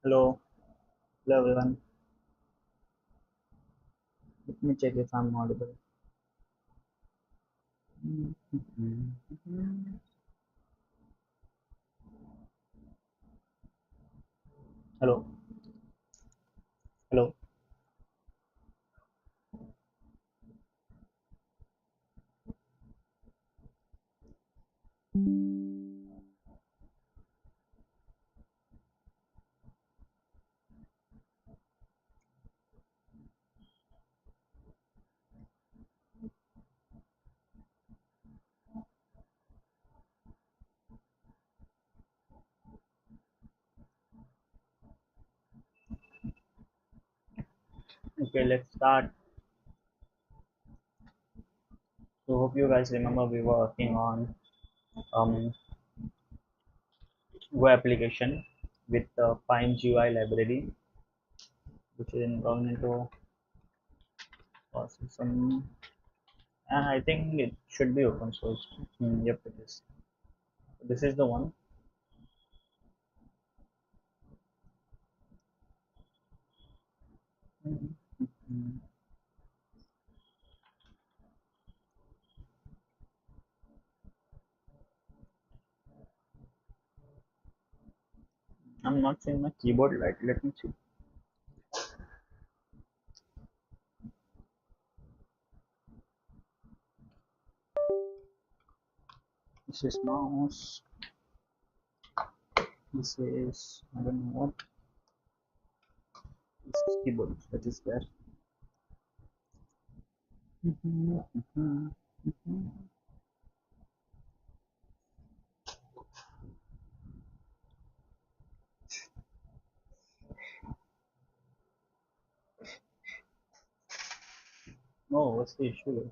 Hello, hello everyone. Let me check if I'm audible. Hello, hello. Okay, let's start. So hope you guys remember we were working on um, Go application with the Pine GUI library, which is involved into some, and I think it should be open source. Yep, it is. This is the one. Mm, I'm not seeing my keyboard light. Let me see. This is mouse. This is I don't know what. This is keyboard. That is there. No, what's the issue?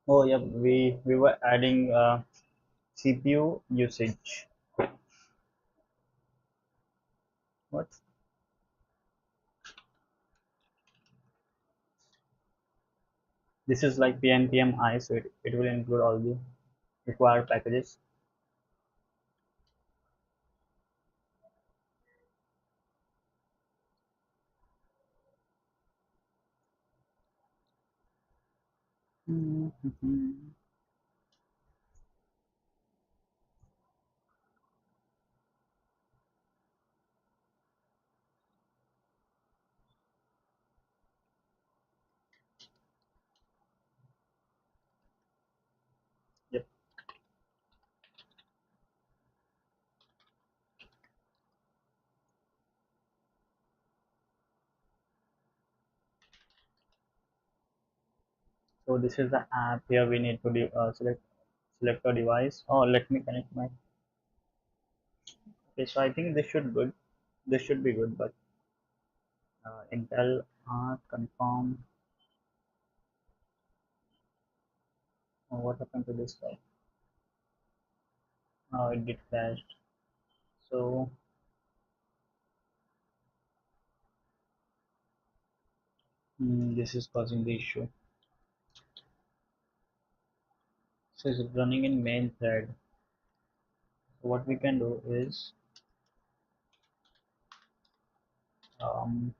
Oh, yeah, we were adding CPU usage. What? This is like PNPM I, so it will include all the required packages. Yep. So this is the app. Here we need to select a device. Oh, let me connect my. Okay, so I think this should good. This should be good, but Intel confirm. Oh, what happened to this guy? Oh, it did crash. So this is causing the issue. So it's running in main thread. So what we can do is um,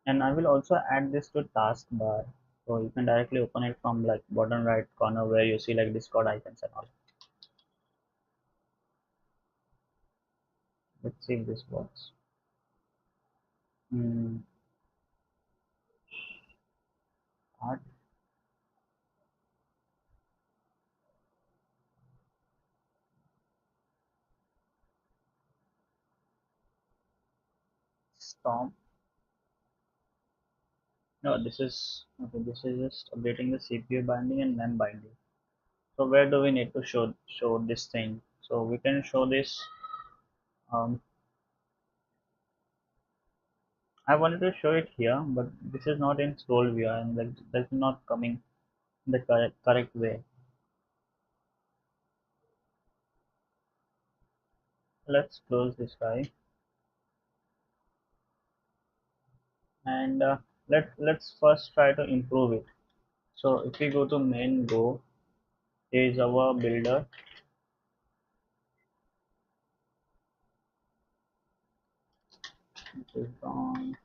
and I will also add this to taskbar. So you can directly open it from like bottom right corner where you see like Discord icons and all. Let's see if this works. Hmm, art storm. No, this is okay. This is just updating the CPU binding and mem binding. So where do we need to show this thing? So we can show this. I wanted to show it here, but this is not in scroll view and that's not coming in the correct way. Let's close this guy and let's first try to improve it. So if we go to main go, here is our builder. This is on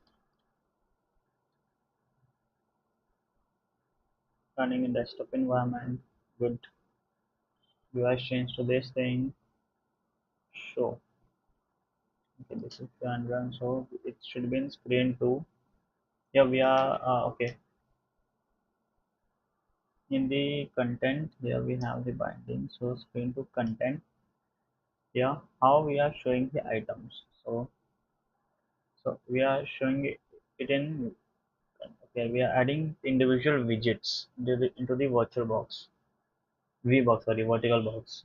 running in desktop environment. Good. UI change to this thing. Show. Okay, this is and run. So it should be in screen two. Yeah, we are okay. In the content, here we have the binding. So screen to content. Yeah, how we are showing the items. So we are showing it in okay. We are adding individual widgets into the virtual box. V box, sorry, vertical box.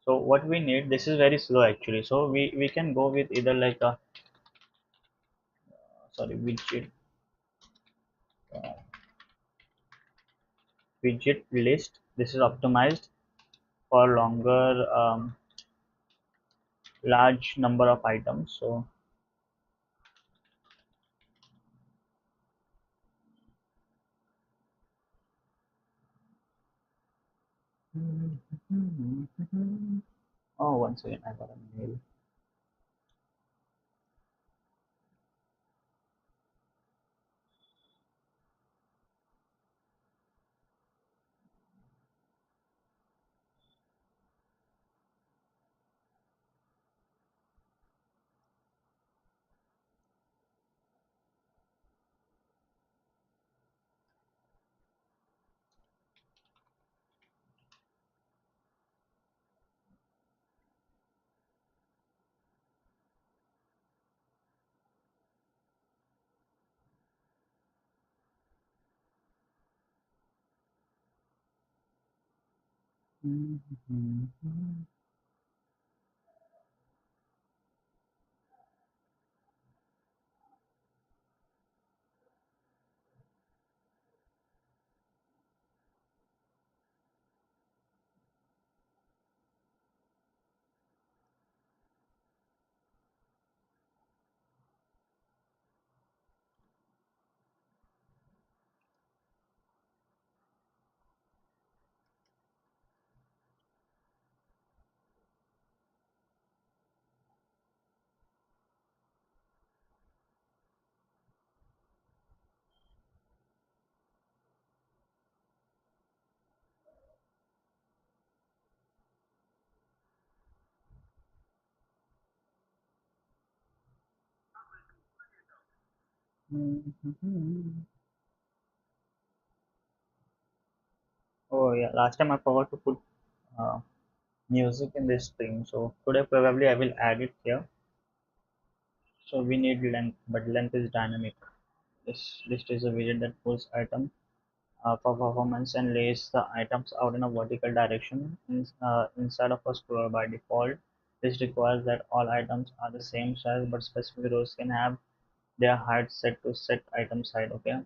So what we need, this is very slow actually. So we can go with either like a sorry widget uh, widget list. This is optimized for longer large number of items. So oh, once again I got a mail. Oh yeah, last time I forgot to put uh, music in this stream. So today probably I will add it here. So we need length, but length is dynamic. This list is a widget that pulls item for performance and lays the items out in a vertical direction inside of a scroll by default. This requires that all items are the same size, but specific rows can have their height set to set item side. Okay.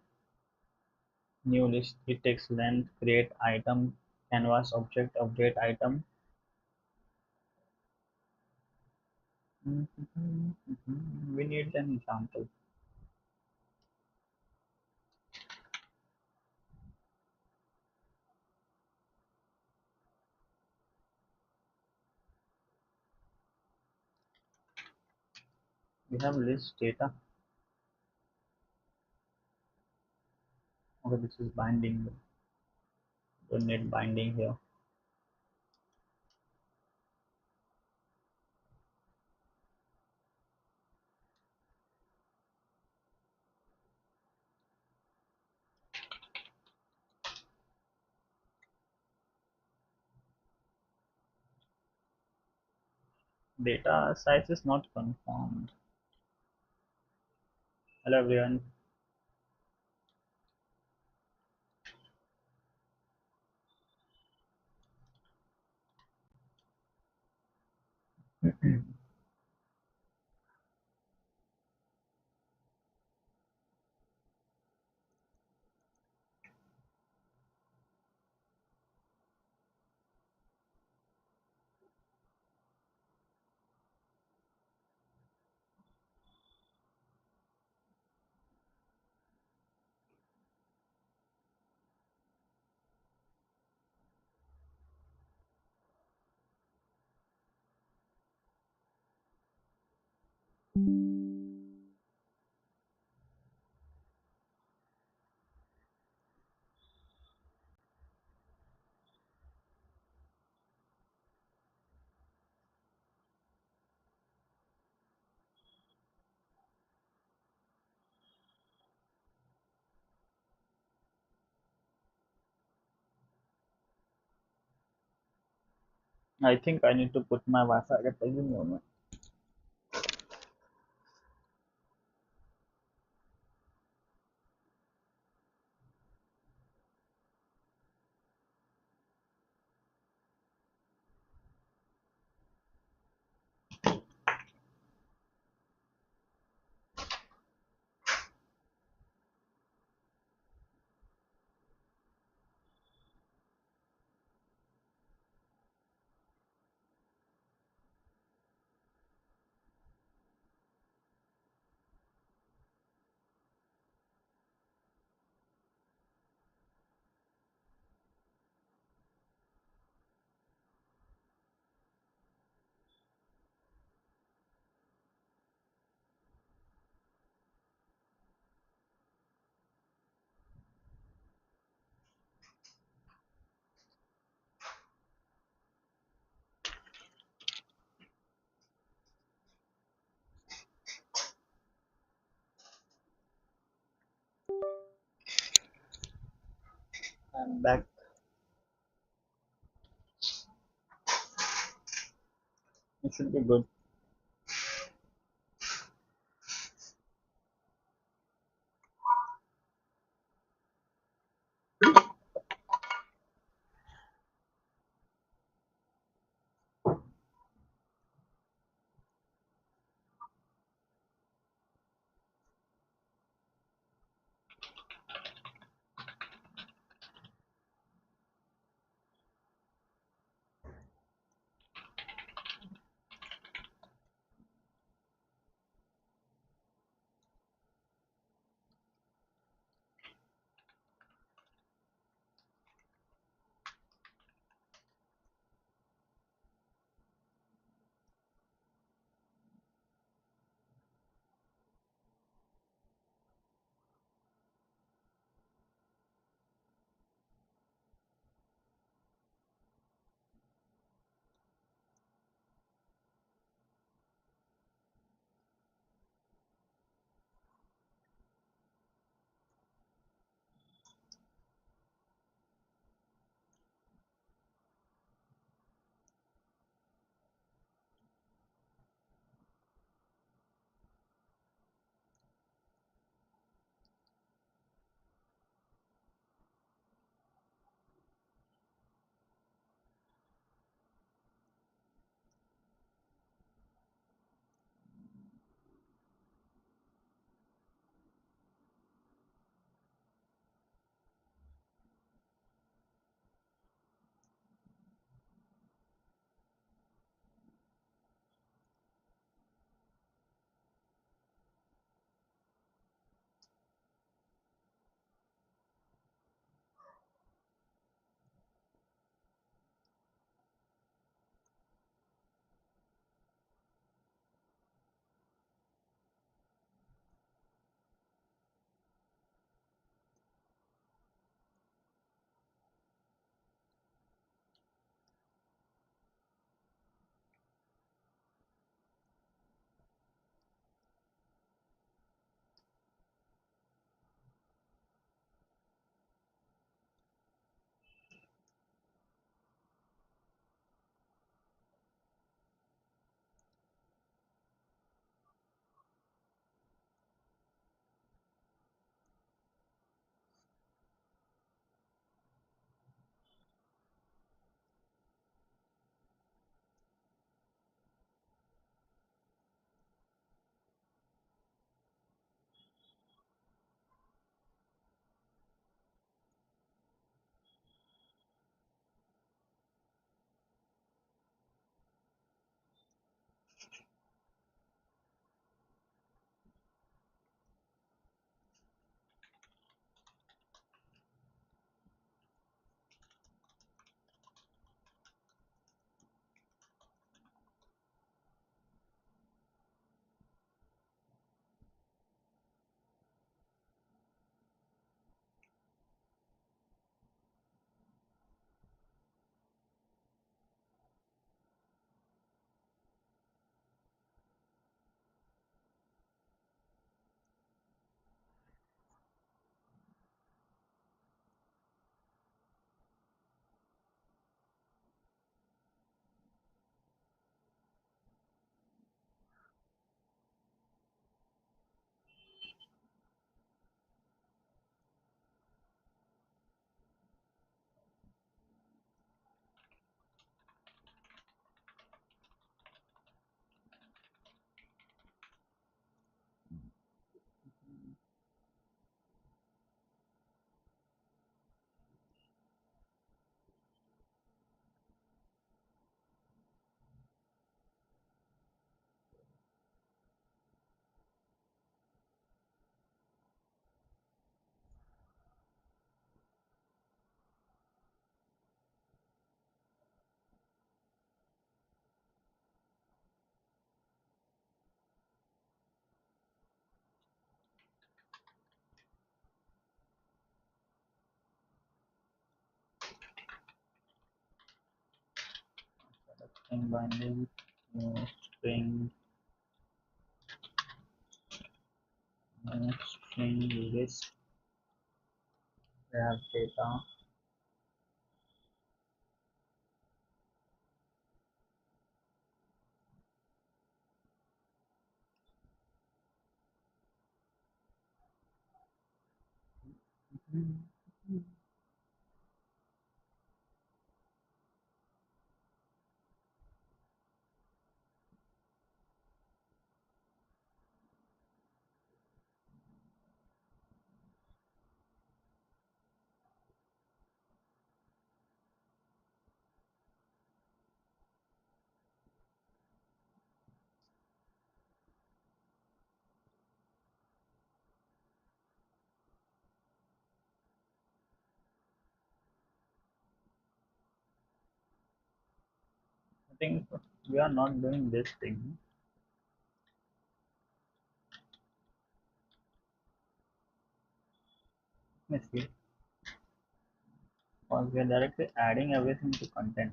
New list, it takes length, create item, canvas object, update item. We need an example. We have list data. Okay, this is binding. Don't need binding here. Data size is not confirmed. Hello everyone. I think I need to put my Wi-Fi at the moment. I'm back. It should be good. string binding, new string, new string list, grab data. I think we are not doing this thing. Let me see. Because we are directly adding everything to content.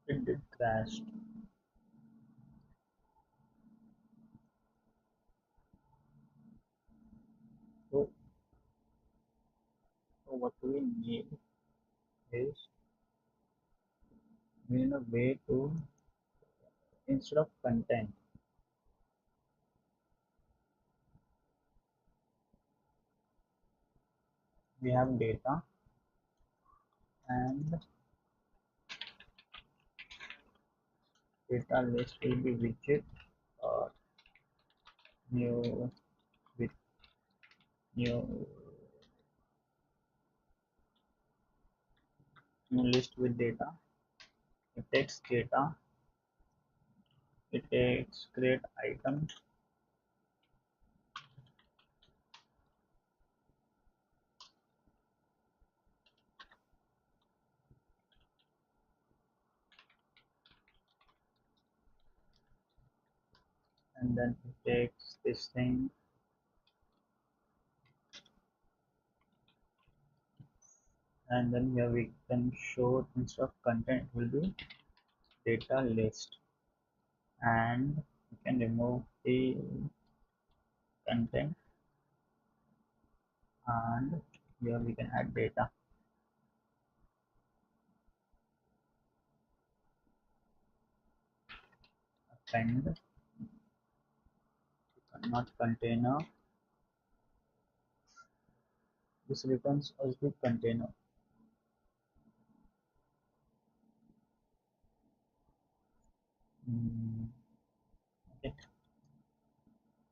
It did crash. So, so what we need is we need a way to, instead of content, we have data, and data list will be widget or new with new new list with data. It takes data, it takes create item, and then it takes this thing, and then here we can show instead of content it will be data list, and we can remove the content, and here we can add data, append, not container. This returns us the container. Mm, okay,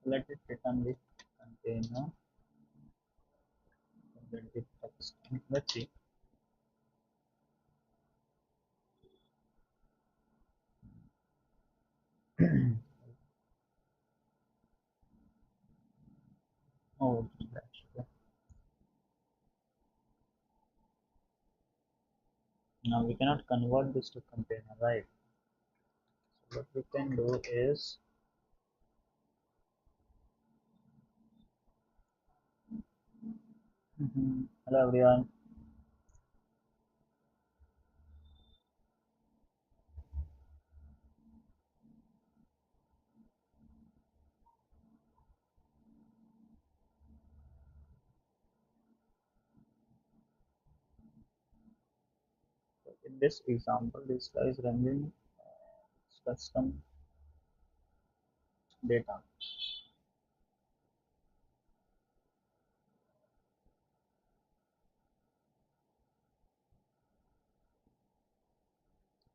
let it return the container. Let it text. Let's see. Oh, that's okay. Now we cannot convert this to container, right? So what we can do is, hello everyone. In this example, this guy is running custom data.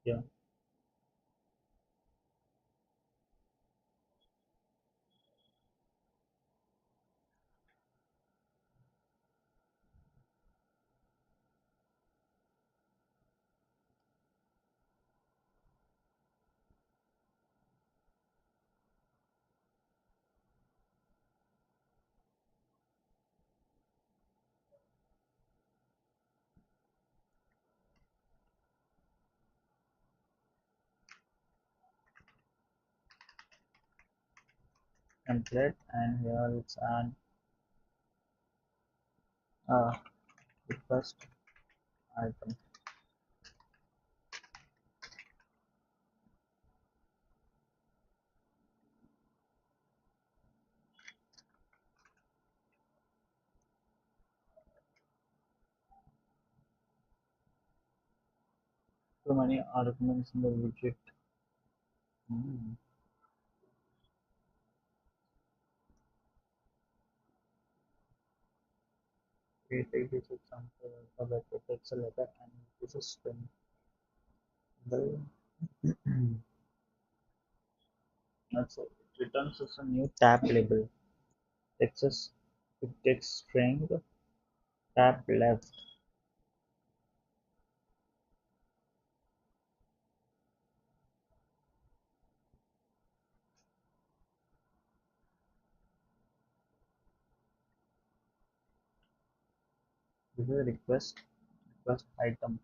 Yeah. template, and here let's add uh, request item. Too many arguments in the widget. Hmm. We take this example alphabet, it takes a letter and this is string. Well, that's it. It returns as a new tab label. Texas, it takes string tab left. This is a request item.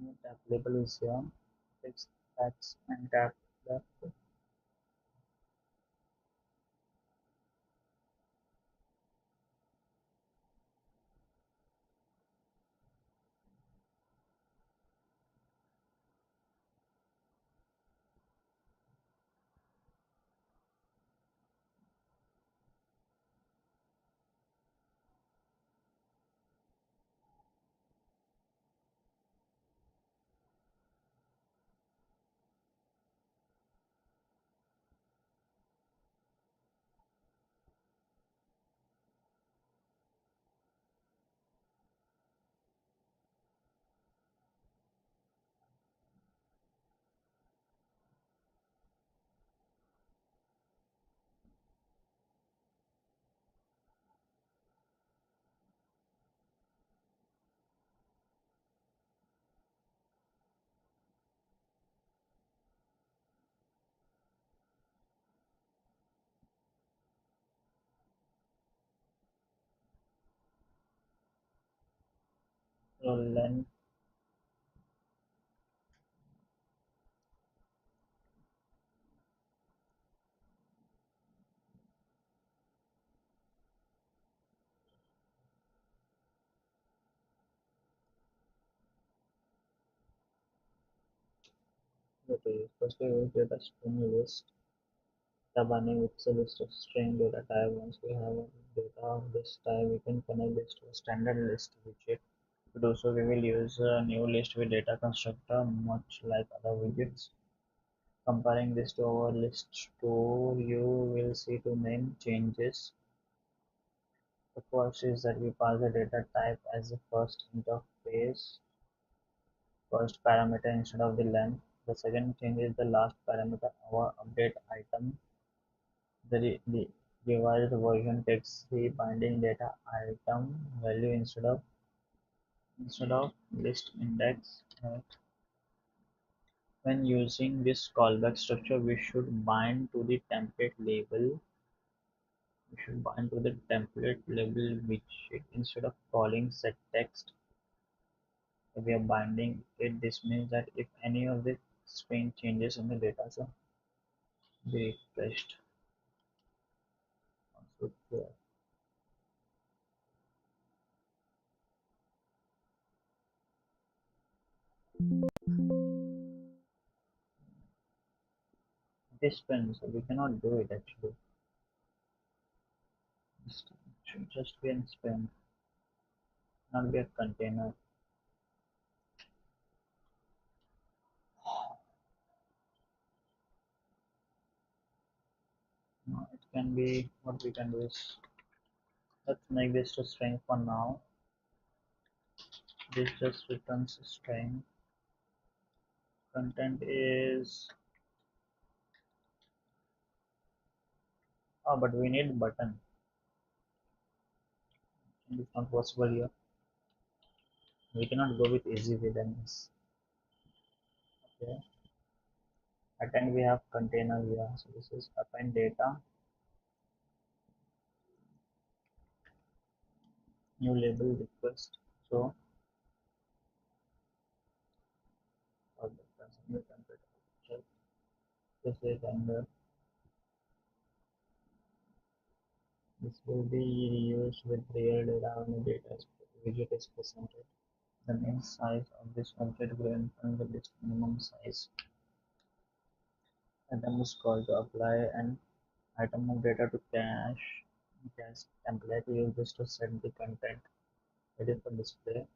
New tab label is here. Text tags and tab left. So length, okay, first we will get a string list. Combining with a list of string data type. Once we have a data of this type, we can connect this to a standard list widget. To do so, we will use a new list with data constructor, much like other widgets. Comparing this to our list store, you will see two main changes. The first is that we pass the data type as the first parameter instead of the length. The second change is the last parameter, our update item. The revised version takes the binding data item value instead of list index. When using this callback structure, we should bind to the template label. We should bind to the template label which instead of calling set text, we are binding it. This means that if any of the string changes in the data, so be refreshed. So this pen, so we cannot do it actually. It should just be in span, not be a container. No, it can be what we can do is let's make this to string for now. This just returns a string. Content is but we need button. And it's not possible here. We cannot go with easy way then. Okay. At end we have container here. So this is append data, new label request. So for the new template. Check. This is and this will be used with real data when the data is widget is presented. The main size of this object will inform the list minimum size. Item is called to apply an item of data to cache. Cache template use this to set the content ready for display.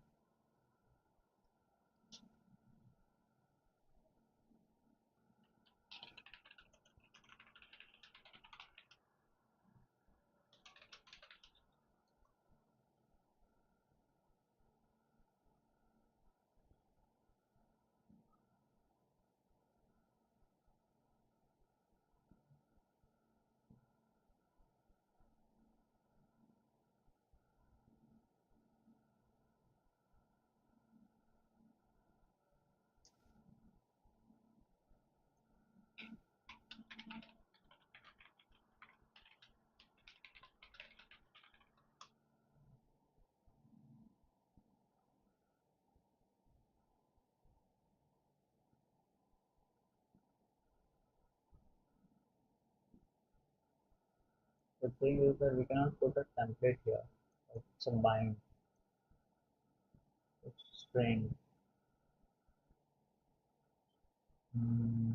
The thing is that we cannot put a template here. It's a bind. It's string. Hmm.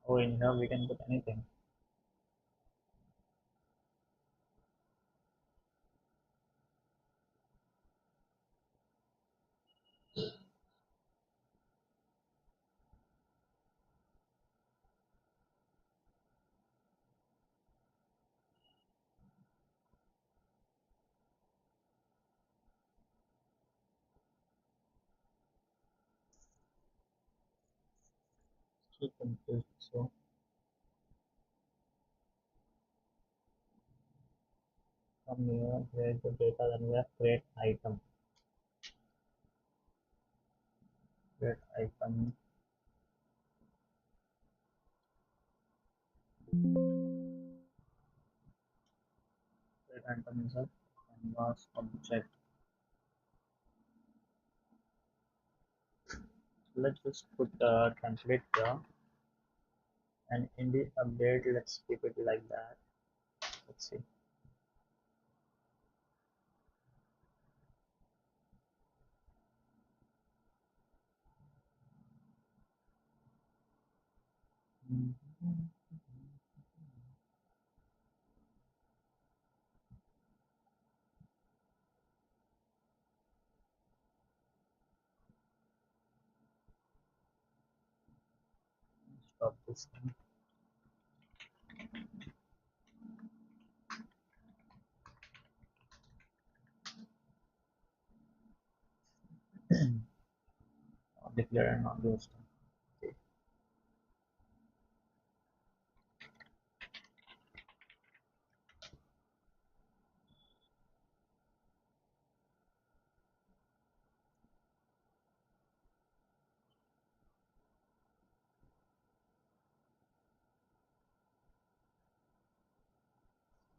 Oh, in here we can put anything. So confused. So from here, here is the data. Then we have create item. Create item. Create item is a canvas object. So let's just put a template here. And in the update, let's keep it like that. Let's see. Mhm. Stop this thing. Declare and not use. Okay.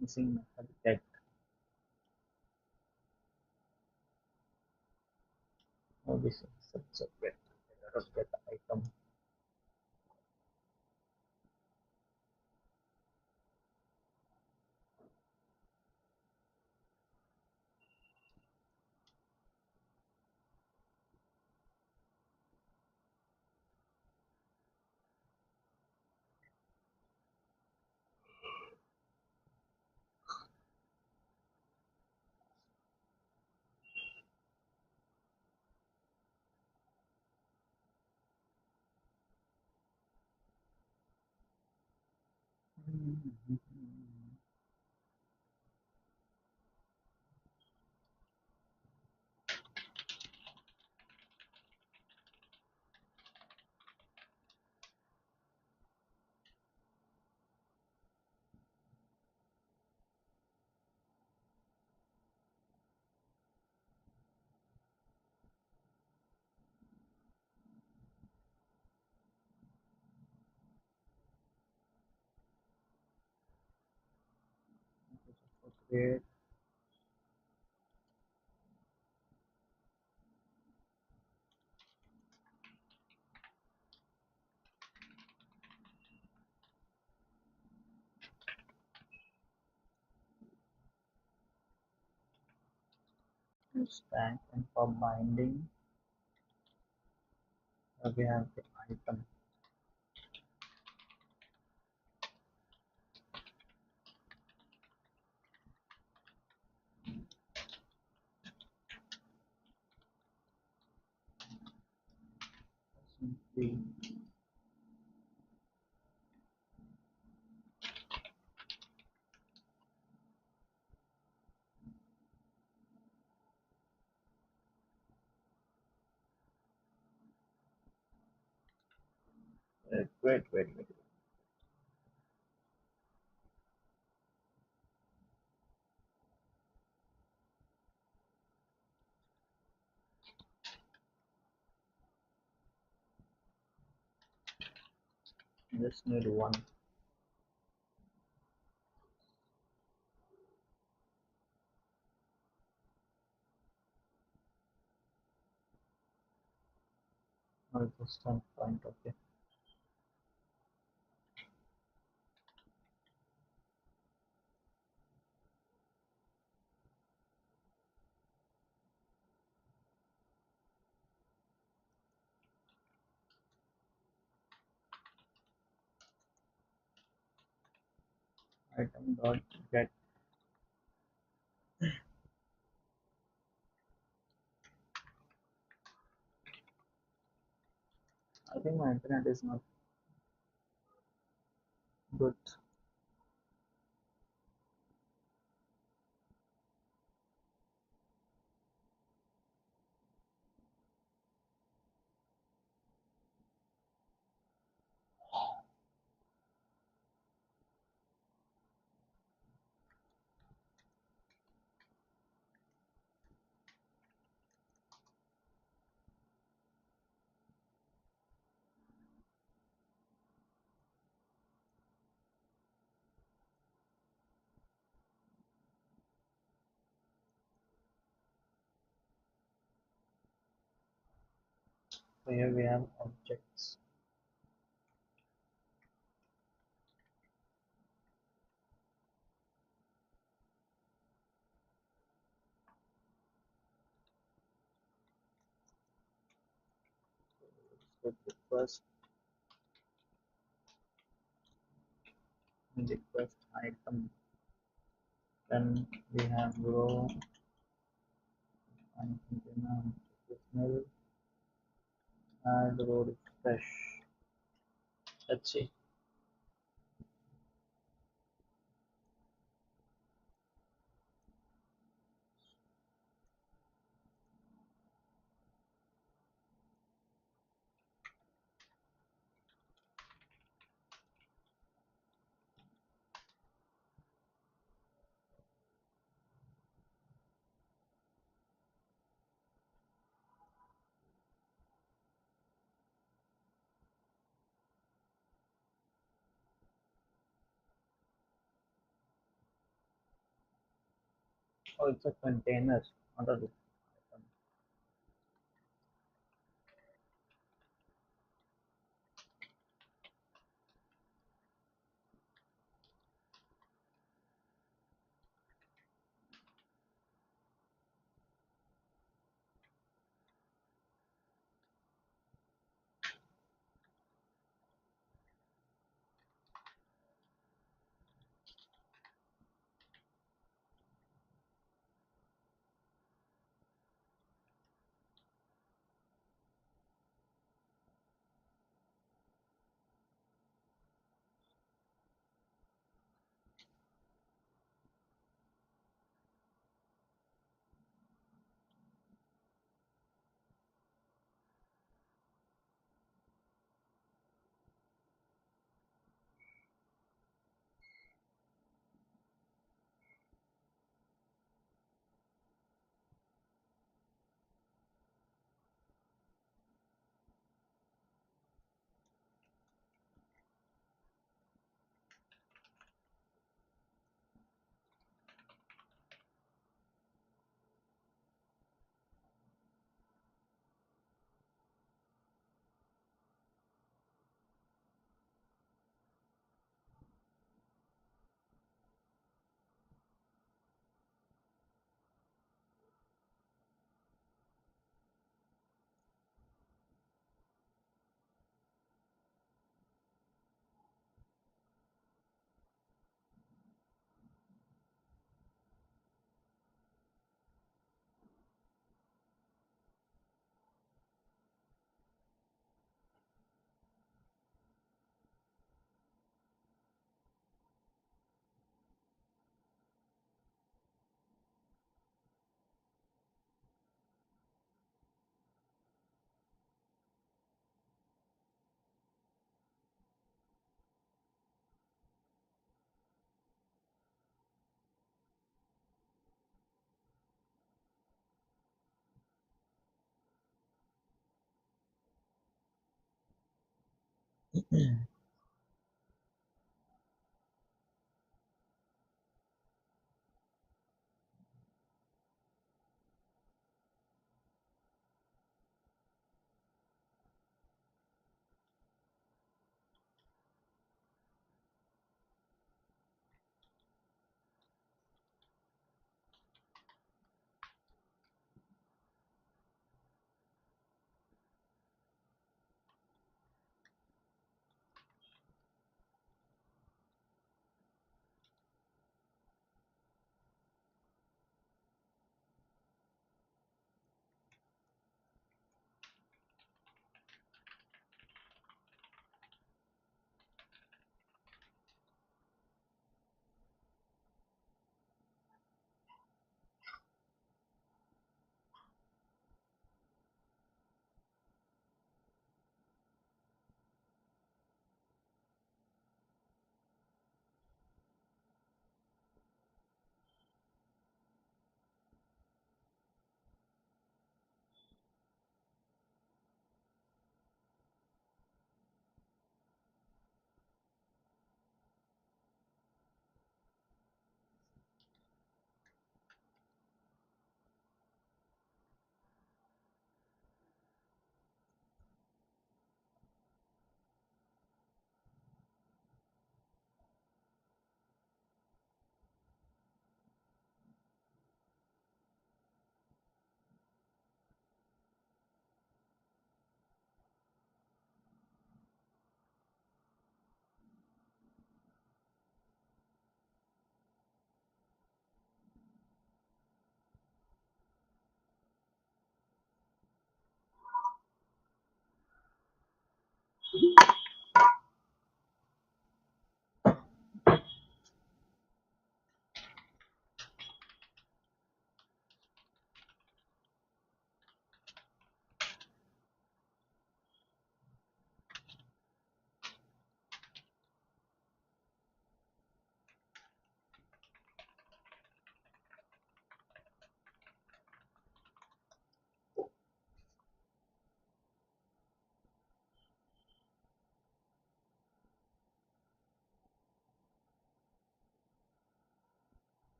Missing method get. Oh, this is such a get. Get item. Wait, stack and for binding, we have the item. Simply wait. Just need one. Or just one point. Okay. Item dot get. I think my internet is not good. So here we have objects. So the first item. Then we have row and container additional add row refresh. Let's see. Oh, it's a container, not a row item.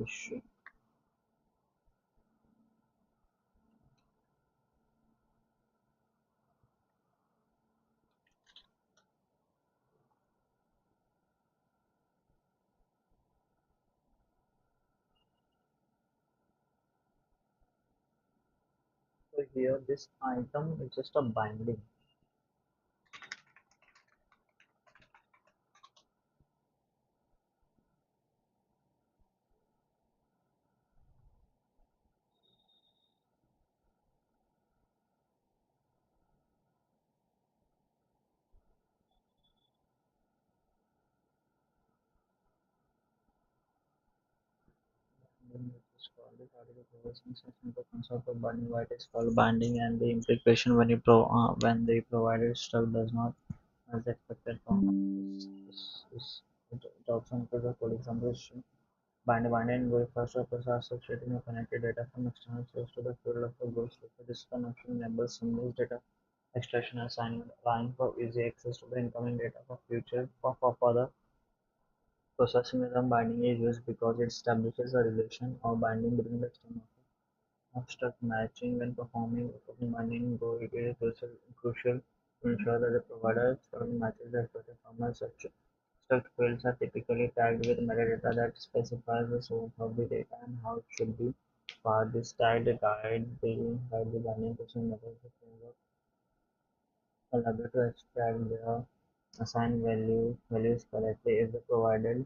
issue. So here this item is just a binding. called this article provides insights into the concept of binding, why it is called binding, and the implication when when the provided struct does not as expected from it also includes the coding summation. Binding refers to a process associating a connected data from external source to the field of the ghost loop. This connection enables seamless data extraction and assignment, allowing for easy access to the incoming data for future for further processing. Rhythm binding is used because it establishes a relation or binding between the external abstract matching when performing binding, though it is crucial to ensure that the provider struct matches the expected format. Such struct fields are typically tagged with metadata that specifies the source of the data and how it should be parsed. This tag guide the binding process methods the framework collaborate to extract their assigned values correctly. If the provided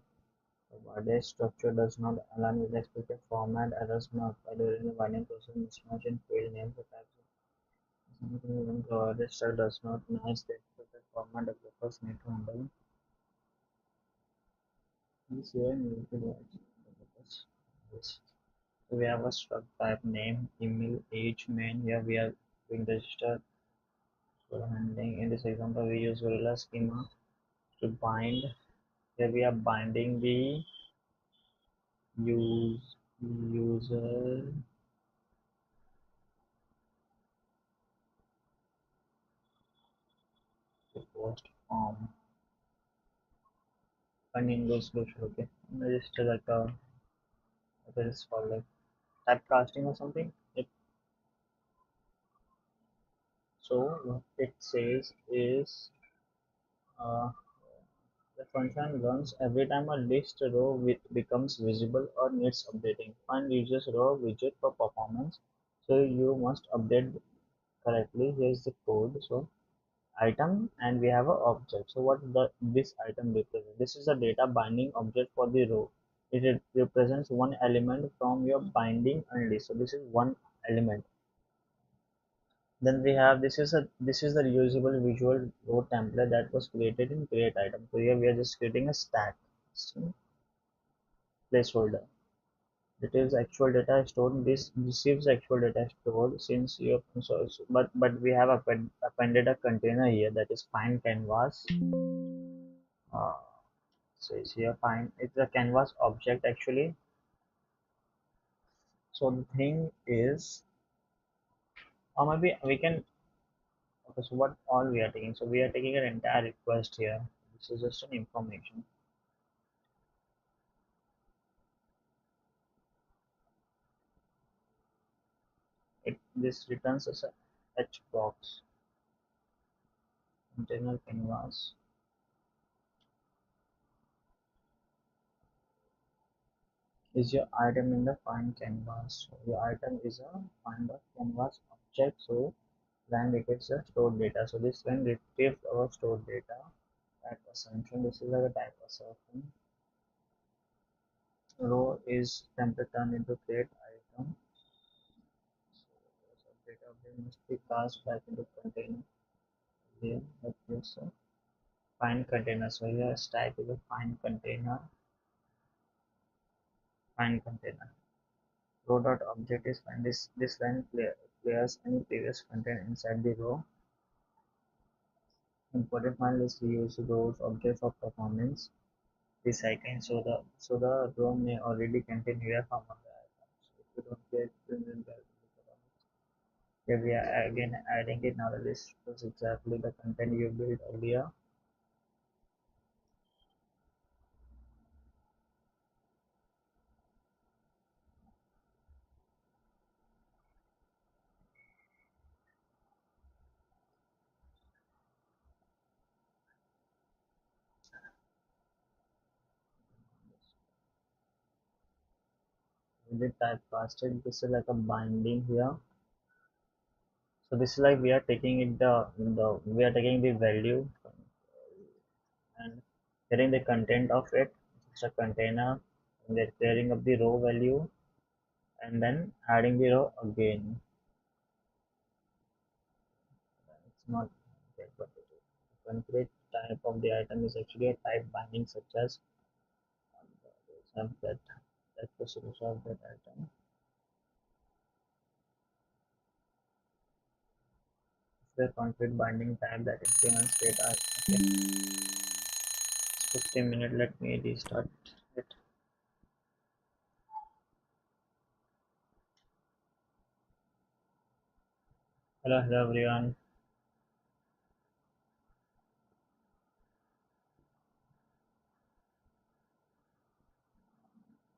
structure does not align with the expected format, errors may occur during the binding process. Mismatch in field names or types of something when provided struct does not match the expected format, developers need to handle this here in multiple developers. Yes. So we have a struct type name, email, age, main. Here we are doing register for handling. In this example, we use Gorilla schema to bind. Here we are binding the use user post form and in those solution. Okay, register like a what is called like typecasting or something. So what it says is uh, the function runs every time a list row becomes visible or needs updating. Find users row widget for performance. So you must update correctly. Here's the code. So item and we have a object. So what the this item represents? This is a data binding object for the row. It represents one element from your binding only. So this is one element. Then we have this is the reusable visual row template that was created in create item. So here we are just creating a stack placeholder. Details actual data stored. This receives actual data stored since you but we have appended a container here that is find canvas. Uh, says here find it's a canvas object actually. So the thing is, or maybe we can. Okay, so what all we are taking? So we are taking an entire request here. This is just an information. This returns as a H box internal canvas. Is your item in the find canvas? So your item is a find of canvas object. So then it is a stored data. So this then retrieves our stored data. Type assumption. This is like a type assumption. Row is template turned into create item. So data object must be passed back into container. Here, okay, so find container. So here stack is a find container. Row dot object is find this line clears any previous content inside the row. Important one is we use rows object for performance recycling. So the row may already contain here from other items. So if you don't get then here we are again adding it now the list was exactly the content you built earlier. We did type casted. This is like a binding here. So this is like we are taking it the we are taking the value and getting the content of it. It's a container and they're clearing up the row value and then adding the row again. It's not okay, but the concrete type of the item is actually a type binding such as have that that percentage of that item. The conflict binding type that implements data. Okay, it's 15 minutes. Let me restart it. Hello everyone.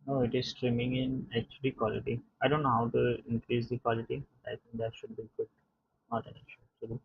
No, it is streaming in HD quality. I don't know how to increase the quality. I think that should be good. Not an issue actually.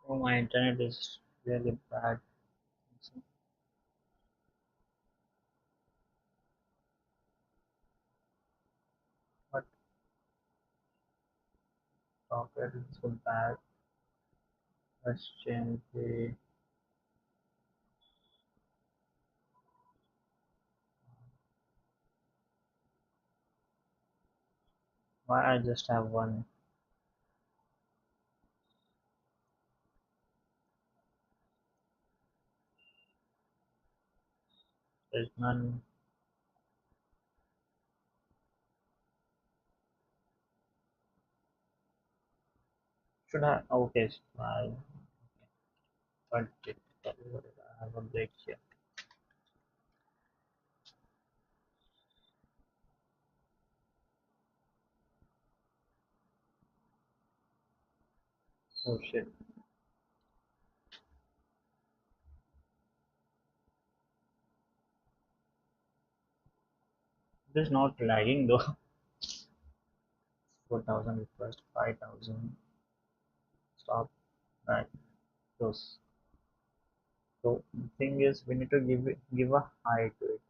Oh, my internet is really bad. So, what software is so bad? Let's change the. Why I just have one? There's none. Should I? Okay, so I got it. I have a break here. Oh shit. It is not lagging though. 4,000 request, 5,000. Stop. Right. Close. So the thing is, we need to give a height to it.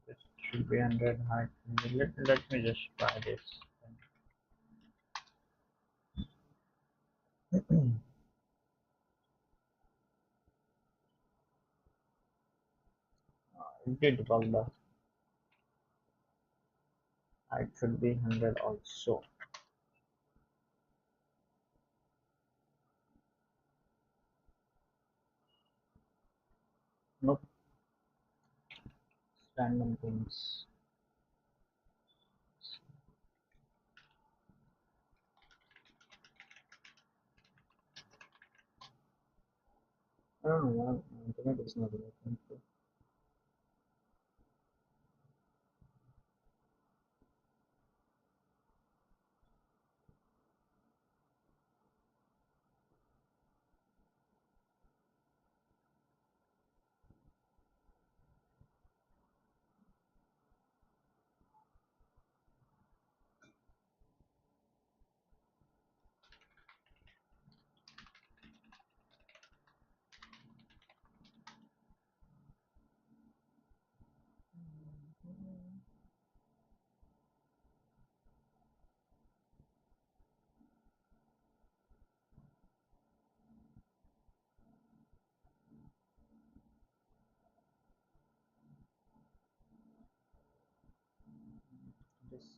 It should be 100 height. Let me just try this. It did work, the height should be 100 also. Nope, random things. I don't know why my internet is not working.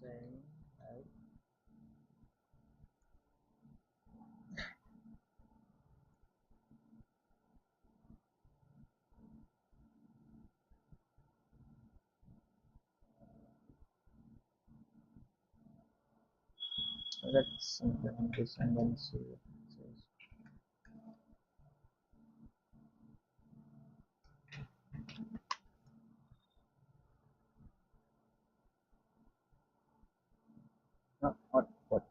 saying, right? Let's implement this and then see what it says. No, not what.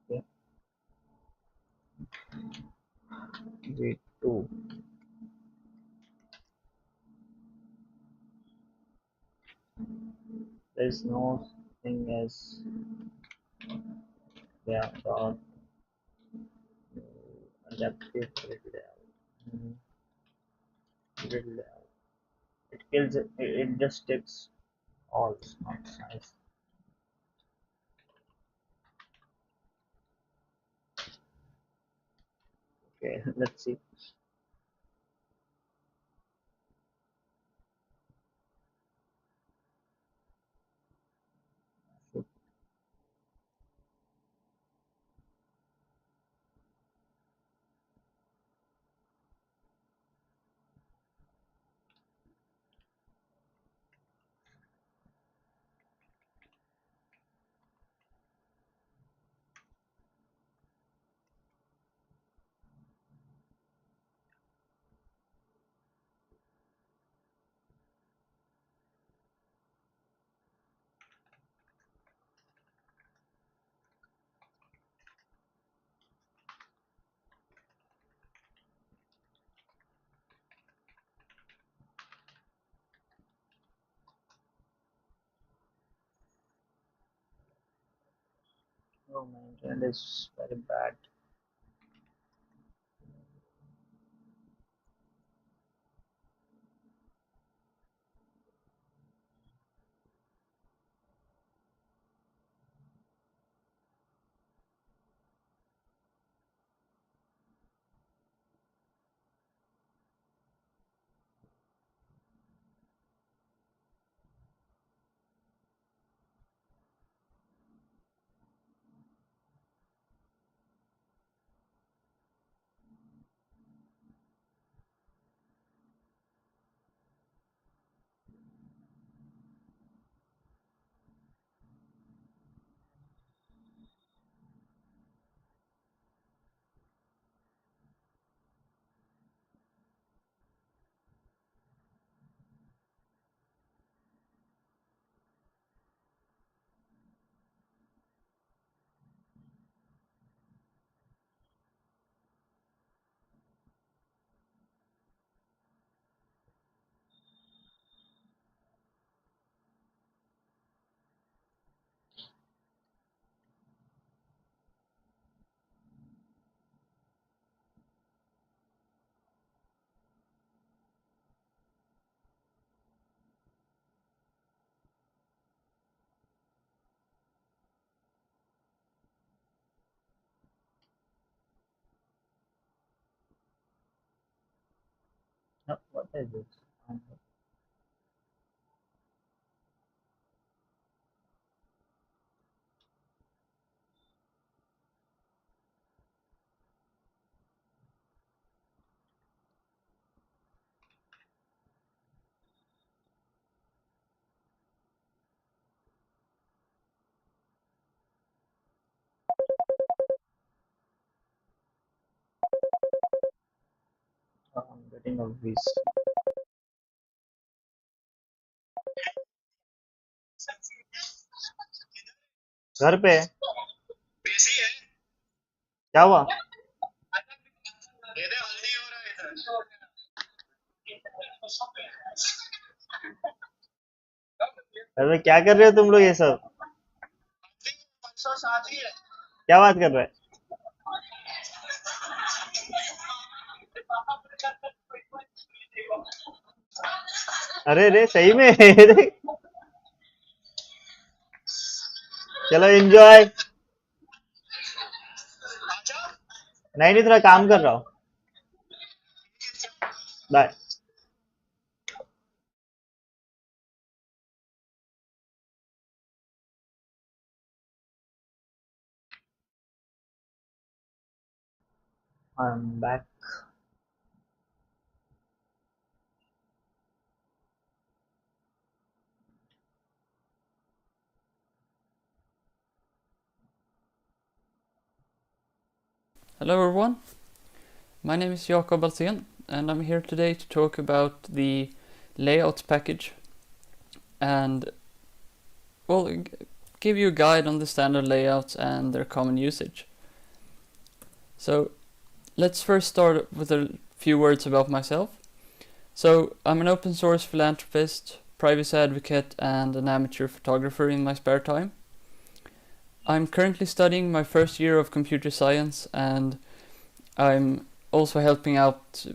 Okay. V2. There's no thing as yeah, dot adaptive grid layout. Grid layout. It kills it. It just takes all, not size. Okay, let's see. Oh, my internet is very bad. No, what is this? I'm getting a VC. घर पे है? क्या हुआ? अरे क्या कर रहे हो तुम लोग ये सब? क्या बात कर रहे हैं? अरे रे सही में चलो एंजॉय। नहीं नहीं, थोड़ा काम कर रहा हूँ। Bye. I'm back. Hello everyone, my name is Jakob Alsen and I'm here today to talk about the layout package and give you a guide on the standard layouts and their common usage. So let's first start with a few words about myself. So I'm an open source philanthropist, privacy advocate and an amateur photographer in my spare time. I'm currently studying my first year of computer science and I'm also helping out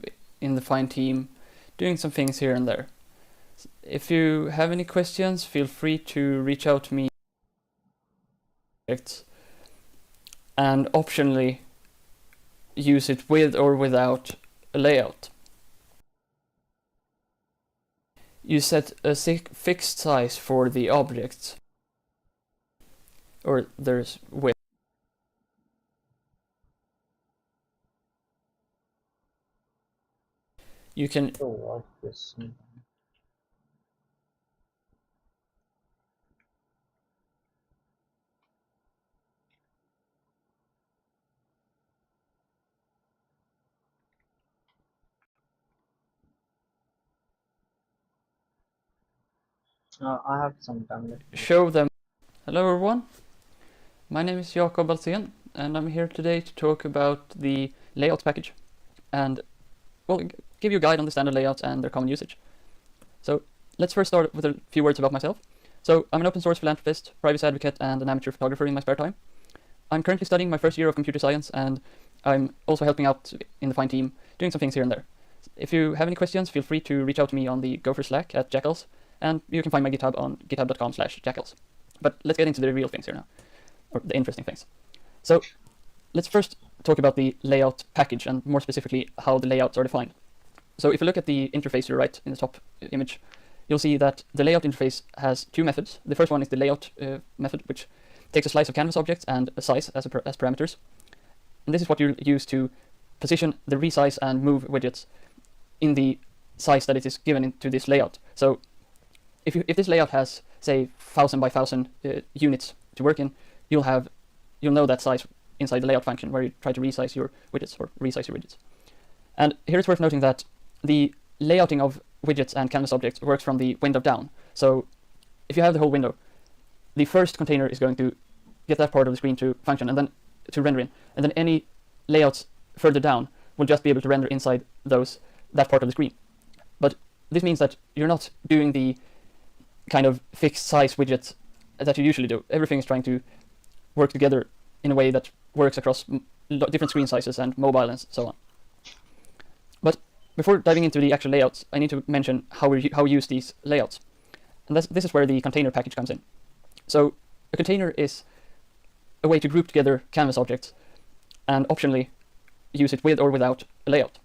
in the Fine team, doing some things here and there. If you have any questions, feel free to reach out to me. And optionally use it with or without a layout. You set a fixed size for the objects, or there's width. You can So watch this. I have some time left. show them. Hello everyone, my name is Jakob Alsen and I'm here today to talk about the layout package and give you a guide on the standard layouts and their common usage. So let's first start with a few words about myself. So I'm an open source philanthropist, privacy advocate and an amateur photographer in my spare time. I'm currently studying my first year of computer science and I'm also helping out in the Fine team, doing some things here and there. If you have any questions, feel free to reach out to me on the Gopher Slack at Jackals, and you can find my GitHub on github.com/jackals. But let's get into the real things here now, or the interesting things. So let's first talk about the layout package and more specifically how the layouts are defined. So if you look at the interface to the right in the top image, you'll see that the layout interface has two methods. The first one is the layout method, which takes a slice of canvas objects and a size as parameters. And this is what you use to position the resize and move widgets in the size that it is given into this layout. So if this layout has, say, 1000 by 1000 units to work in, you'll know that size inside the layout function where you try to resize your widgets or resize your widgets. And here it's worth noting that the layouting of widgets and canvas objects works from the window down. So if you have the whole window, the first container is going to get that part of the screen to function and then to render in, and then any layouts further down will just be able to render inside that part of the screen. But this means that you're not doing the kind of fixed size widgets that you usually do. Everything is trying to work together in a way that works across different screen sizes and mobile and so on. But before diving into the actual layouts, I need to mention how we use these layouts. And this is where the container package comes in. So a container is a way to group together canvas objects and optionally use it with or without a layout.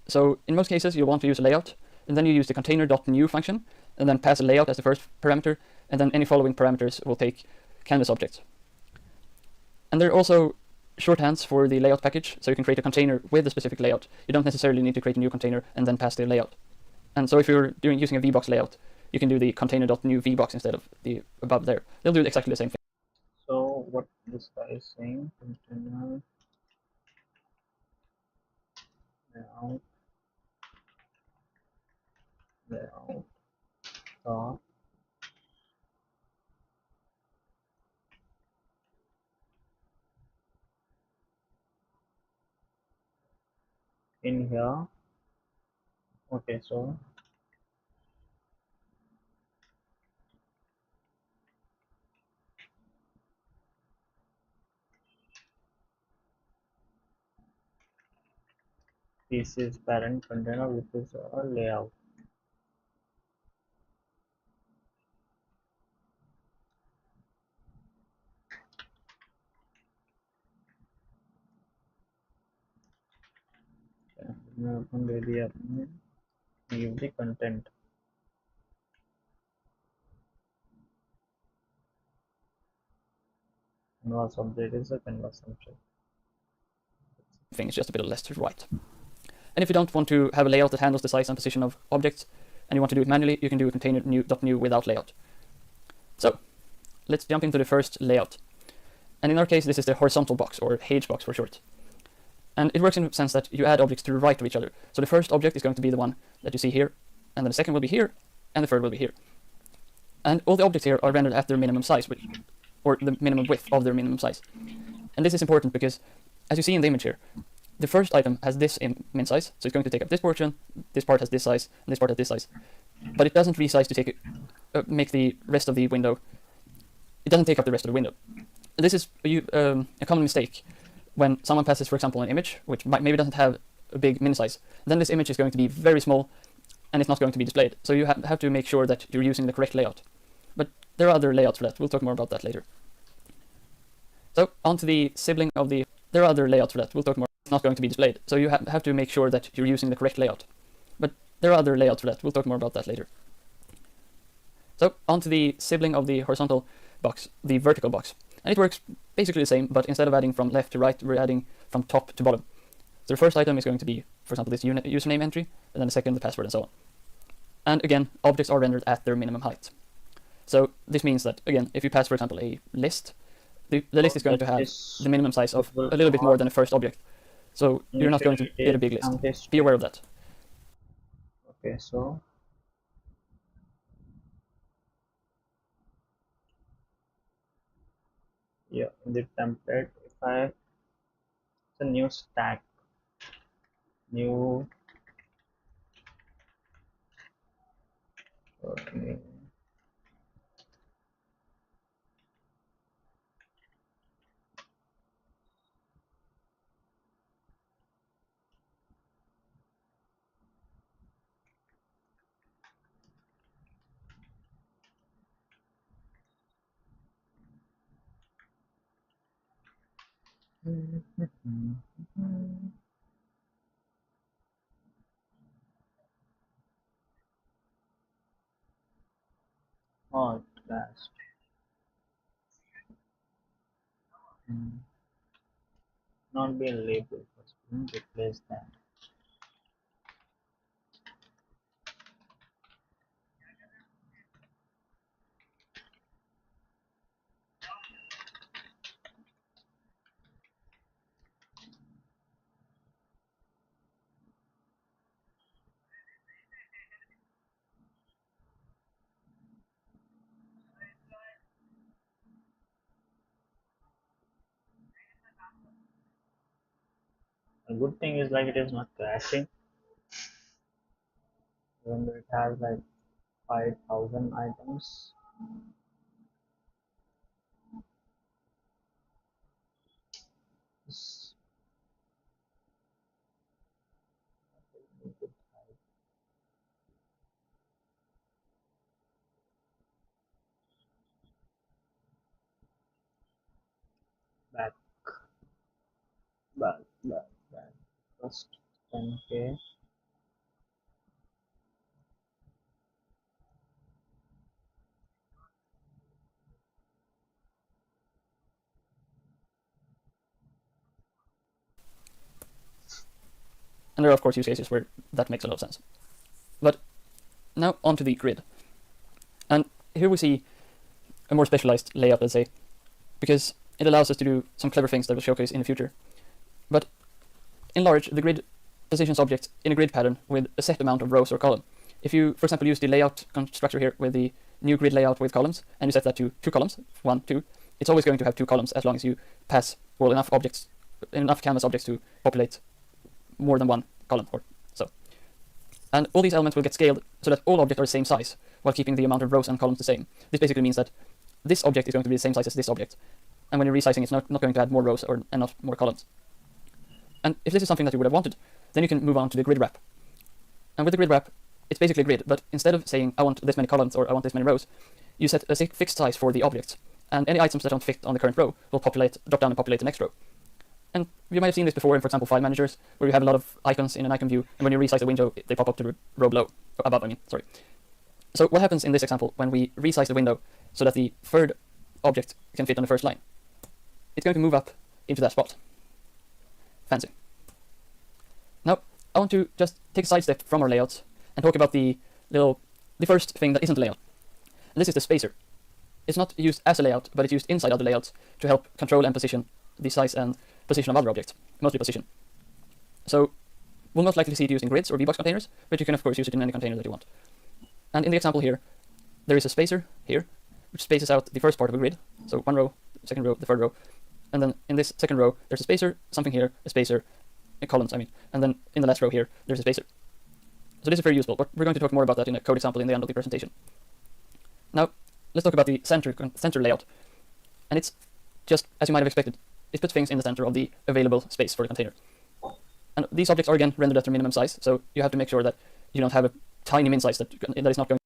So in most cases, you'll want to use a layout, and then you use the container.new function, and then pass a layout as the first parameter, and then any following parameters will take canvas objects. And there are also shorthands for the layout package, so you can create a container with a specific layout. You don't necessarily need to create a new container and then pass the layout. And so if you're using a VBox layout, you can do the container.new VBox instead of the above there. They'll do exactly the same thing. So what this guy is saying, container layout, layout, dot, in here. Okay, so this is parent container, which is a layout. मैं अपन दे दिया अपने give the content. Canvas object is a canvas object. thing is just a bit less to right. And if you don't want to have a layout that handles the size and position of objects, and you want to do it manually, you can do a container new without layout. So let's jump into the first layout. And in our case, this is the horizontal box, or H box for short. And it works in the sense that you add objects to the right of each other. So the first object is going to be the one that you see here, and then the second will be here, and the third will be here. And all the objects here are rendered at their minimum size, or the minimum width of their minimum size. And this is important because, as you see in the image here, the first item has this min size, so it's going to take up this portion, this part has this size, and this part has this size. But it doesn't resize to make the rest of the window, it doesn't take up the rest of the window. This is a common mistake when someone passes, for example, an image, which maybe doesn't have a big min size. Then this image is going to be very small, and it's not going to be displayed. So you have to make sure that you're using the correct layout. But there are other layouts for that. We'll talk more about that later. So onto the sibling of the... There are other layouts for that. We'll talk more. It's not going to be displayed. So you have to make sure that you're using the correct layout. But there are other layouts for that. We'll talk more about that later. So onto the sibling of the horizontal box, the vertical box. And it works basically the same, but instead of adding from left to right, we're adding from top to bottom. So the first item is going to be, for example, this username entry, and then the second, the password, and so on. And again, objects are rendered at their minimum height. So this means that, again, if you pass, for example, a list, the list is going to have the minimum size of a little bit more than the first object. So you're not going to get a big list. Be aware of that. Okay, so yeah, in the template, if it's a new stack, new okay. Oh, last. Not be a label, first. Replace that. A good thing is like it is not crashing, even though it has like 5,000 items. It's back, back. First 10K. And there are, of course, use cases where that makes a lot of sense. But now onto the grid. And here we see a more specialized layout, let's say, because it allows us to do some clever things that we'll showcase in the future. But in large, the grid positions objects in a grid pattern with a set amount of rows or columns. If you, for example, use the layout constructor here with the new grid layout with columns, and you set that to 2 columns, 1, 2, it's always going to have 2 columns as long as you pass enough canvas objects to populate more than 1 column or so. And all these elements will get scaled so that all objects are the same size while keeping the amount of rows and columns the same. This basically means that this object is going to be the same size as this object, and when you're resizing, it's not going to add more rows and not more columns. And if this is something that you would have wanted, then you can move on to the grid wrap. And with the grid wrap, it's basically a grid, but instead of saying I want this many columns or I want this many rows, you set a fixed size for the objects, and any items that don't fit on the current row will drop down and populate the next row. And you might have seen this before in, for example, file managers, where you have a lot of icons in an icon view, and when you resize the window, they pop up to the row above. So what happens in this example when we resize the window so that the third object can fit on the first line? It's going to move up into that spot. Fancy. I want to just take a sidestep from our layouts and talk about the first thing that isn't a layout. And this is the spacer. It's not used as a layout, but it's used inside other layouts to help control and position the size and position of other objects, mostly position. So we'll most likely see it used in grids or VBox containers, but you can of course use it in any container that you want. And in the example here, there is a spacer here, which spaces out the first part of a grid. So one row, second row, the third row. And then in this second row, there's a spacer, something here, a spacer, columns, I mean. And then in the last row here, there's a spacer. So this is very useful, but we're going to talk more about that in a code example in the end of the presentation. Now, let's talk about the center layout. And it's just, as you might have expected, it puts things in the center of the available space for the container. And these objects are again rendered at their minimum size, so you have to make sure that you don't have a tiny min size that is not going.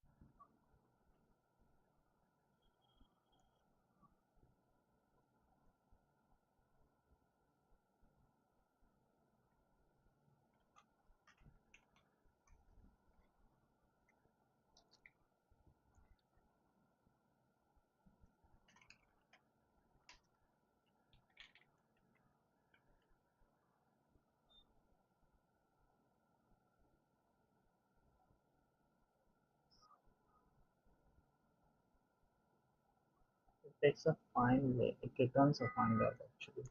It takes a fine way. It returns a fine value actually.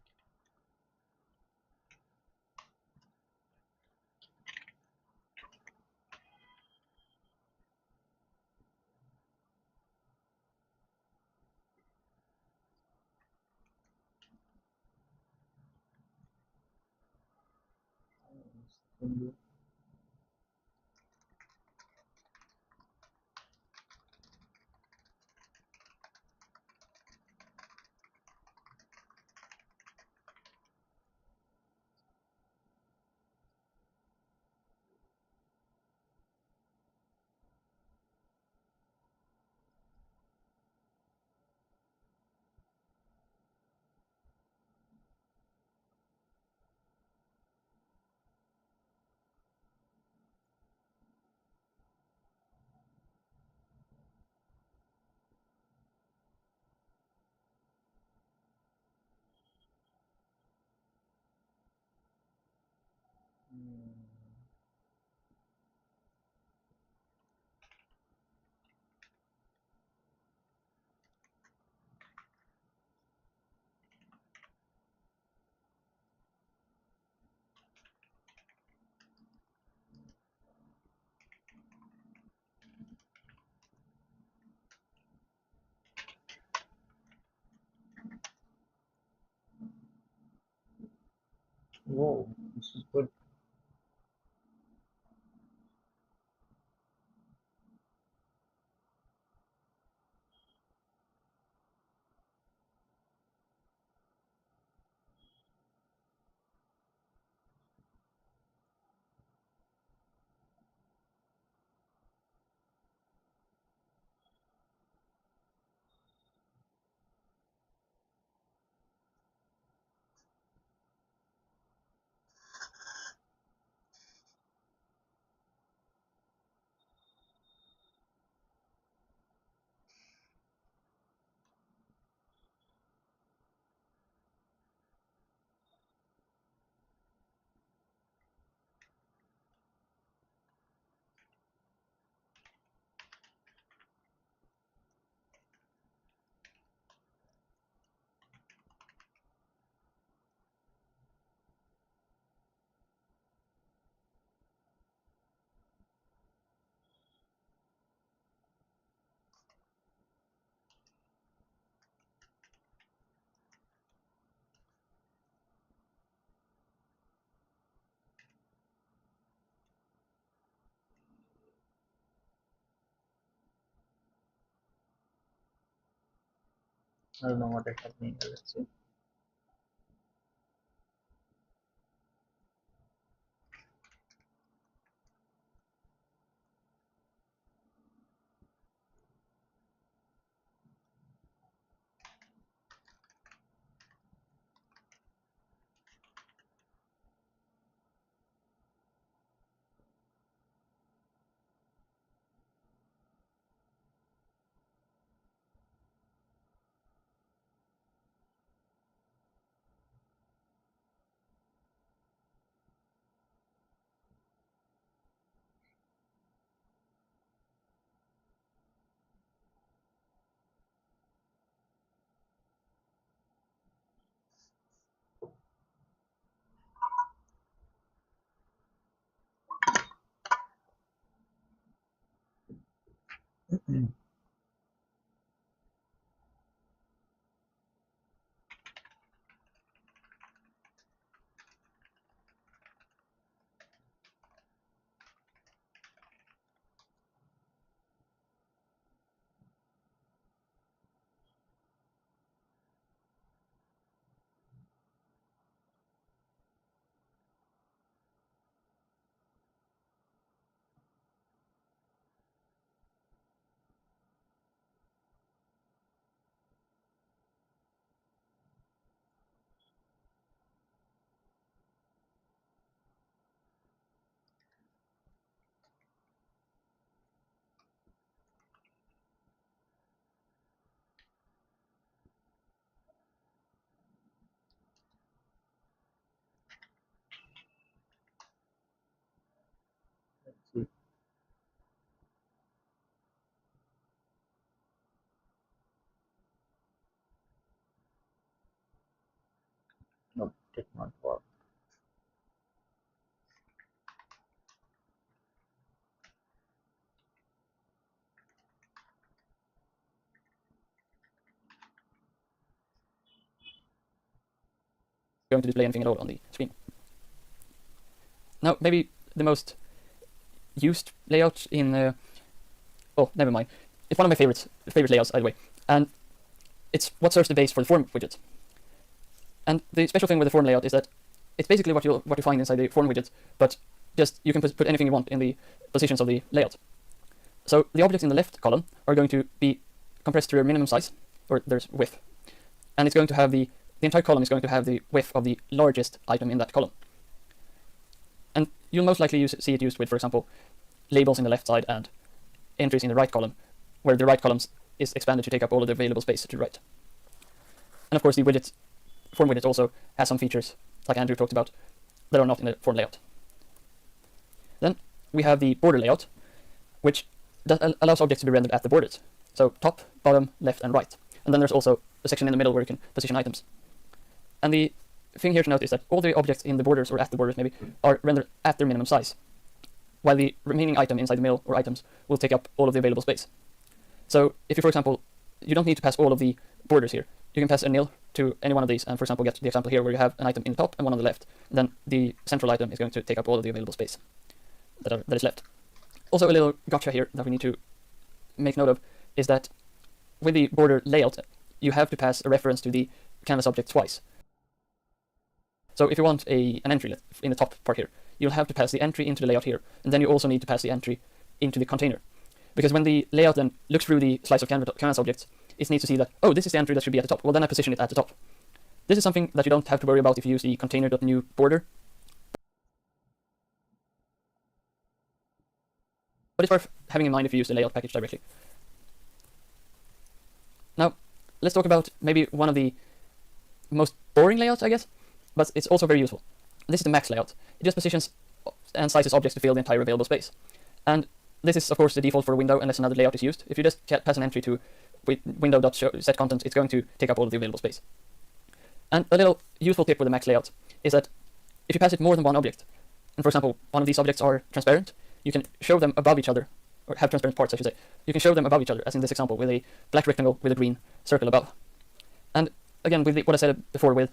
Whoa, this is good. I don't know what is happening. Let's see. Let's see. No, did not work. Going to display anything at all on the screen. Now, maybe the most used layout in oh, never mind. It's one of my favorite layouts, either way, and it's what serves the base for the form widget. And the special thing with the form layout is that it's basically what you find inside the form widget, but just you can put anything you want in the positions of the layout. So the objects in the left column are going to be compressed to their minimum size, or their width, and it's going to have the entire column is going to have the width of the largest item in that column. And you'll most likely see it used with, for example, labels in the left side and entries in the right column, where the right column is expanded to take up all of the available space to the right. And of course, the form widget also has some features, like Andrew talked about, that are not in the form layout. Then we have the border layout, which allows objects to be rendered at the borders. So top, bottom, left, and right. And then there's also a section in the middle where you can position items. And the thing here to note is that all the objects in the borders, or at the borders maybe, are rendered at their minimum size, while the remaining item inside the middle, or items, will take up all of the available space. So if you, for example, you don't need to pass all of the borders here. You can pass a nil to any one of these, and for example get the example here where you have an item in the top and one on the left. Then the central item is going to take up all of the available space that is left. Also, a little gotcha here that we need to make note of is that with the border layout, you have to pass a reference to the canvas object twice. So if you want an entry in the top part here, you'll have to pass the entry into the layout here, and then you also need to pass the entry into the container. Because when the layout then looks through the slice of canvas objects, it needs to see that, oh, this is the entry that should be at the top. Well, then I position it at the top. This is something that you don't have to worry about if you use the container.new border. But it's worth having in mind if you use the layout package directly. Now, let's talk about maybe one of the most boring layouts, I guess, but it's also very useful. This is the max layout. It just positions and sizes objects to fill the entire available space. And this is, of course, the default for a window unless another layout is used. If you just pass an entry to window.setContent, it's going to take up all of the available space. And a little useful tip with the max layout is that if you pass it more than one object, and for example, one of these objects are transparent, you can show them above each other, or have transparent parts, I should say. You can show them above each other, as in this example, with a black rectangle with a green circle above. And again, with what I said before with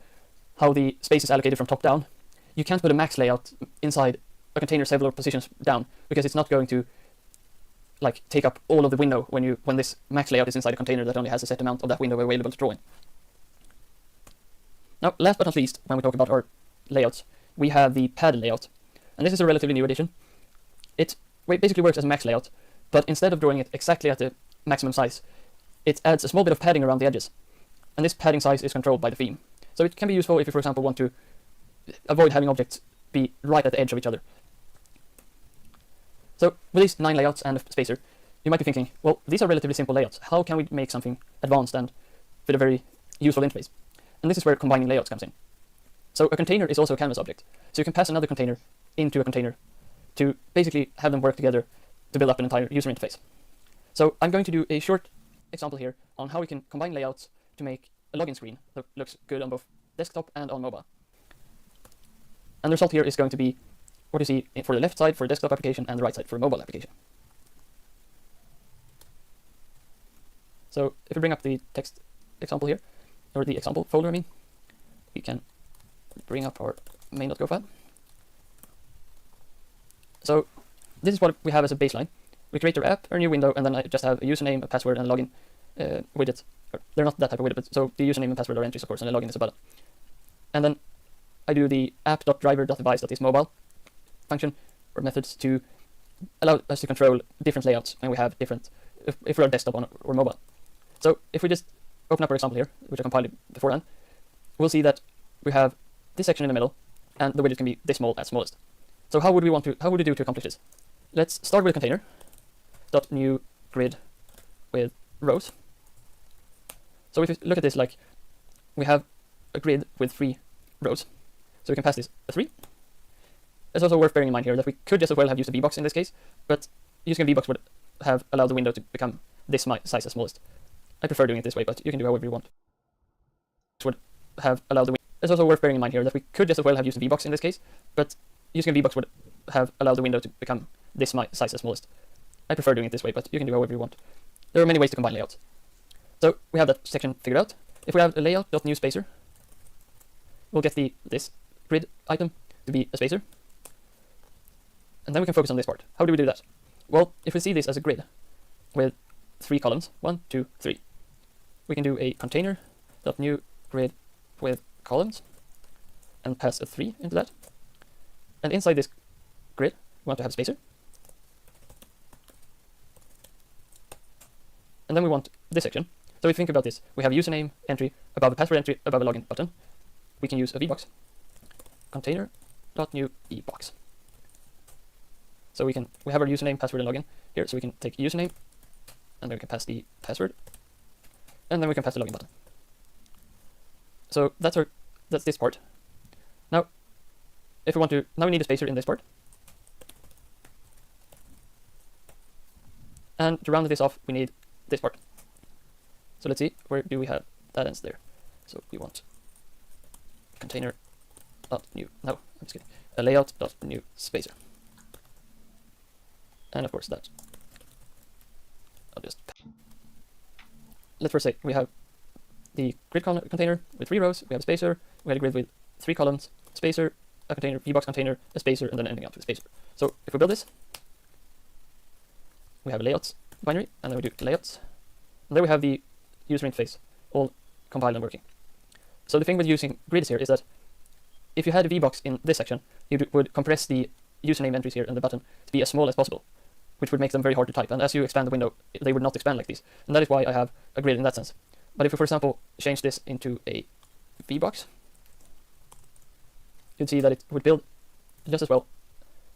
how the space is allocated from top down, you can't put a max layout inside a container several positions down, because it's not going to take up all of the window when this max layout is inside a container that only has a set amount of that window available to draw in. Now, last but not least, when we talk about our layouts, we have the pad layout. And this is a relatively new addition. It basically works as a max layout, but instead of drawing it exactly at the maximum size, it adds a small bit of padding around the edges. And this padding size is controlled by the theme. So it can be useful if you, for example, want to avoid having objects be right at the edge of each other. So with these 9 layouts and a spacer, you might be thinking, well, these are relatively simple layouts. How can we make something advanced and with a very useful interface? And this is where combining layouts comes in. So a container is also a canvas object. So you can pass another container into a container to basically have them work together to build up an entire user interface. So I'm going to do a short example here on how we can combine layouts to make a login screen that looks good on both desktop and on mobile. And the result here is going to be what you see for the left side for a desktop application and the right side for a mobile application. So if we bring up the text example here, or the example folder, I mean, we can bring up our main.go file. So this is what we have as a baseline. We create our app, a new window, and then I just have a username, a password, and a login widget. They're not that type of widget, but so the username and password are entries, of course, and the login is a button. And then I do the app.driver.device.isMobile function or methods to allow us to control different layouts when we have different, if we're desktop or mobile. So if we just open up our example here, which I compiled beforehand, we'll see that we have this section in the middle, and the widget can be this small at smallest. So how would we do to accomplish this? Let's start with a container dot new grid with rows. So if you look at this, like we have a grid with 3 rows, so we can pass this a 3. It's also worth bearing in mind here that we could just as well have used a VBox in this case, but using a VBox would have allowed the window to become this size as smallest. I prefer doing it this way, but you can do however you want. This would have allowed the It's also worth bearing in mind here that we could just as well have used a VBox in this case, but using a VBox would have allowed the window to become this size as smallest. I prefer doing it this way, but you can do however you want. There are many ways to combine layouts. So we have that section figured out. If we have a layout.newSpacer, we'll get this grid item to be a spacer. And then we can focus on this part. How do we do that? Well, if we see this as a grid with 3 columns, 1, 2, 3, we can do a container.new grid with columns and pass a 3 into that. And inside this grid, we want to have a spacer. And then we want this section. So if you think about this, we have username entry above a password entry above a login button. We can use a VBox container.new eBox. So we have our username, password, and login here. So we can take username, and then we can pass the password, and then we can pass the login button. So that's this part. Now, if we want to, now we need a spacer in this part. And to round this off, we need this part. So let's see, where do we have that ends there? So we want container.new, no, I'm just kidding, a layout.new spacer. And of course that, let's first say we have the grid container with 3 rows, we have a spacer, we had a grid with 3 columns, spacer, a container, VBox container, a spacer, and then ending up with a spacer. So if we build this, we have a layouts binary, and then we do layouts, and there we have the user interface all compiled and working. So the thing with using grids here is that if you had a VBox in this section, you would compress the username entries here and the button to be as small as possible, which would make them very hard to type. And as you expand the window, they would not expand like this. And that is why I have a grid in that sense. But if we, for example, change this into a VBox, you'd see that it would build just as well,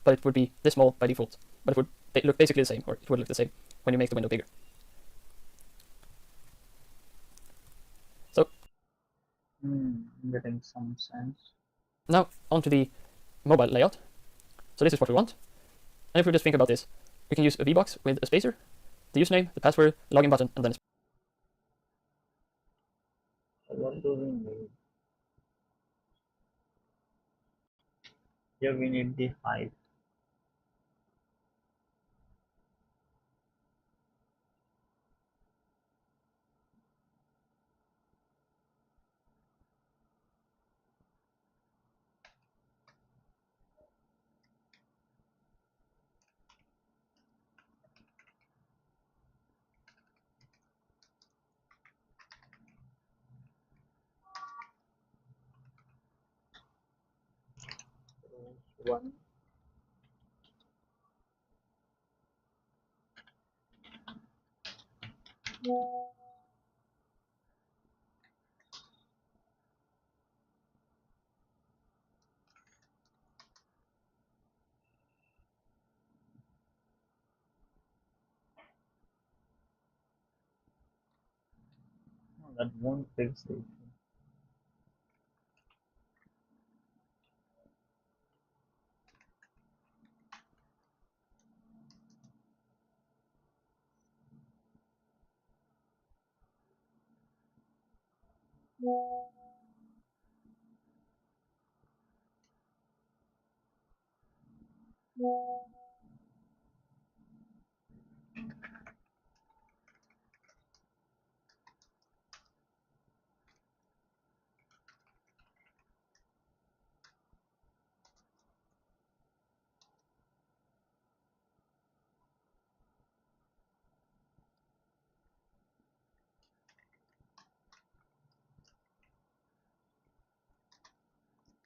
but it would be this small by default. But it would look basically the same, or it would look the same when you make the window bigger. So, Getting some sense. now onto the mobile layout. So this is what we want. And if we just think about this, we can use a VBox with a spacer, the username, the password, login button, and then What do we need? Here we need the height. One. No, that won't fix it.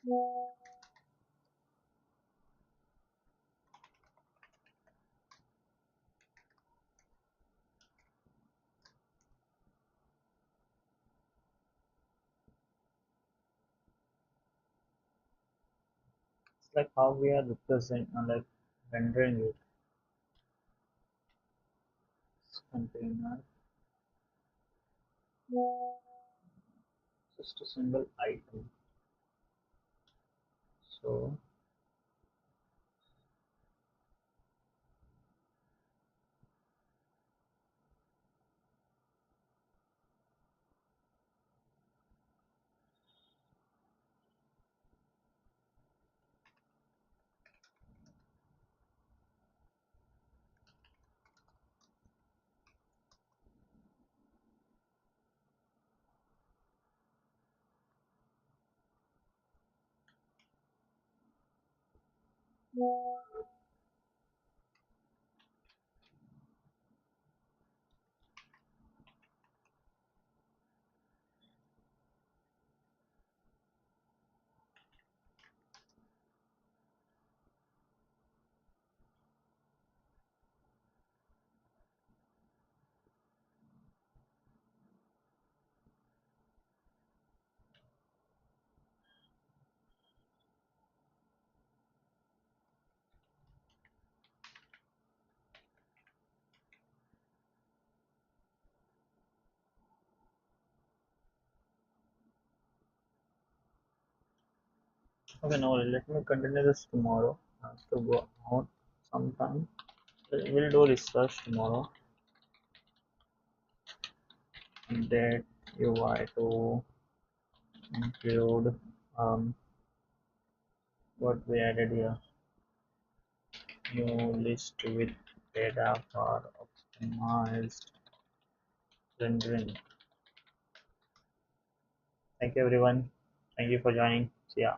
It's like how we are represent like rendering it. Container, just a single item. So okay, now let me continue this tomorrow. I have to go out sometime. We'll do research tomorrow. Update UI to include what we added here. New list with data for optimized rendering. Thank you everyone. Thank you for joining. See ya.